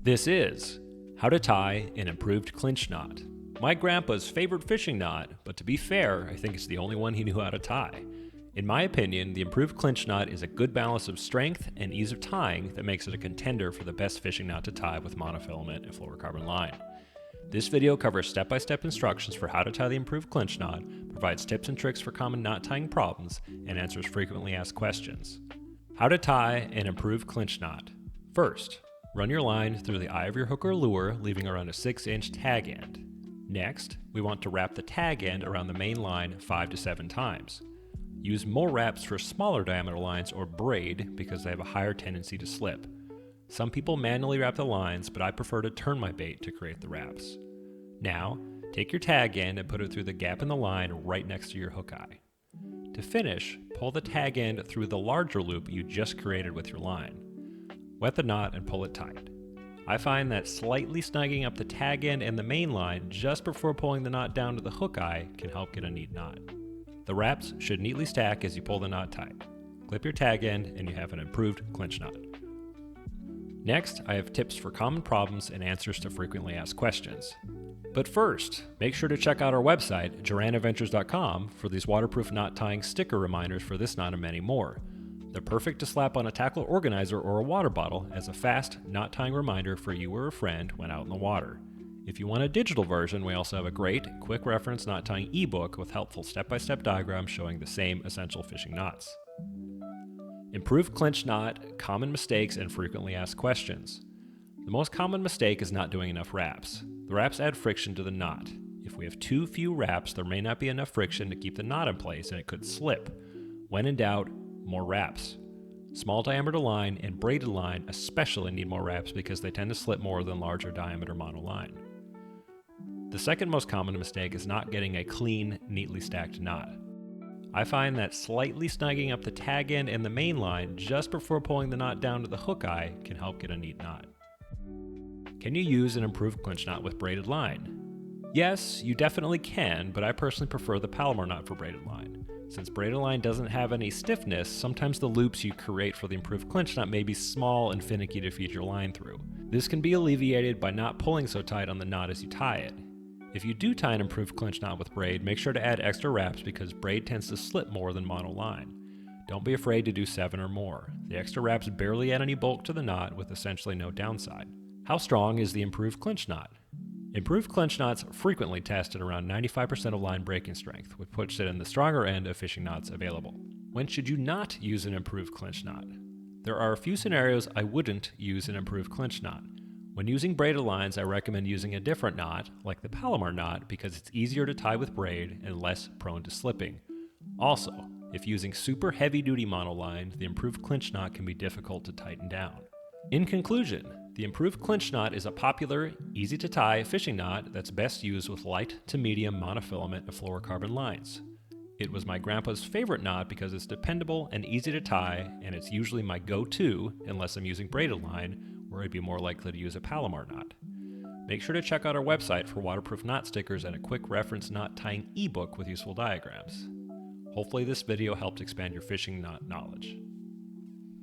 This is how to tie an improved clinch knot. My grandpa's favorite fishing knot, but to be fair, I think it's the only one he knew how to tie. In my opinion, the improved clinch knot is a good balance of strength and ease of tying that makes it a contender for the best fishing knot to tie with monofilament and fluorocarbon line. This video covers step-by-step instructions for how to tie the improved clinch knot, provides tips and tricks for common knot tying problems, and answers frequently asked questions. How to tie an improved clinch knot. First, run your line through the eye of your hook or lure, leaving around a 6-inch tag end. Next, we want to wrap the tag end around the main line 5 to 7 times. Use more wraps for smaller diameter lines or braid because they have a higher tendency to slip. Some people manually wrap the lines, but I prefer to turn my bait to create the wraps. Now, take your tag end and put it through the gap in the line right next to your hook eye. To finish, pull the tag end through the larger loop you just created with your line. Wet the knot and pull it tight. I find that slightly snugging up the tag end and the main line just before pulling the knot down to the hook eye can help get a neat knot. The wraps should neatly stack as you pull the knot tight. Clip your tag end and you have an improved clinch knot. Next, I have tips for common problems and answers to frequently asked questions. But first, make sure to check out our website, JorannaVentures.com, for these waterproof knot tying sticker reminders for this knot and many more. They're perfect to slap on a tackle organizer or a water bottle as a fast knot tying reminder for you or a friend when out in the water. If you want a digital version, we also have a great, quick reference knot tying ebook with helpful step-by-step diagrams showing the same essential fishing knots. Improved clinch knot, common mistakes, and frequently asked questions. The most common mistake is not doing enough wraps. The wraps add friction to the knot. If we have too few wraps, there may not be enough friction to keep the knot in place and it could slip. When in doubt, more wraps. Small diameter line and braided line especially need more wraps because they tend to slip more than larger diameter mono line. The second most common mistake is not getting a clean, neatly stacked knot. I find that slightly snugging up the tag end and the main line just before pulling the knot down to the hook eye can help get a neat knot. Can you use an improved clinch knot with braided line? Yes, you definitely can, but I personally prefer the Palomar knot for braided line. Since braided line doesn't have any stiffness, sometimes the loops you create for the improved clinch knot may be small and finicky to feed your line through. This can be alleviated by not pulling so tight on the knot as you tie it. If you do tie an improved clinch knot with braid, make sure to add extra wraps because braid tends to slip more than mono line. Don't be afraid to do 7 or more. The extra wraps barely add any bulk to the knot with essentially no downside. How strong is the improved clinch knot? Improved clinch knots frequently test at around 95% of line breaking strength, which puts it in the stronger end of fishing knots available. When should you not use an improved clinch knot? There are a few scenarios I wouldn't use an improved clinch knot. When using braided lines, I recommend using a different knot, like the Palomar knot, because it's easier to tie with braid and less prone to slipping. Also, if using super heavy-duty monoline, the improved clinch knot can be difficult to tighten down. In conclusion, the improved clinch knot is a popular, easy-to-tie fishing knot that's best used with light to medium monofilament and fluorocarbon lines. It was my grandpa's favorite knot because it's dependable and easy to tie, and it's usually my go-to unless I'm using braided line, where I'd be more likely to use a Palomar knot. Make sure to check out our website for waterproof knot stickers and a quick reference knot tying ebook with useful diagrams. Hopefully this video helped expand your fishing knot knowledge.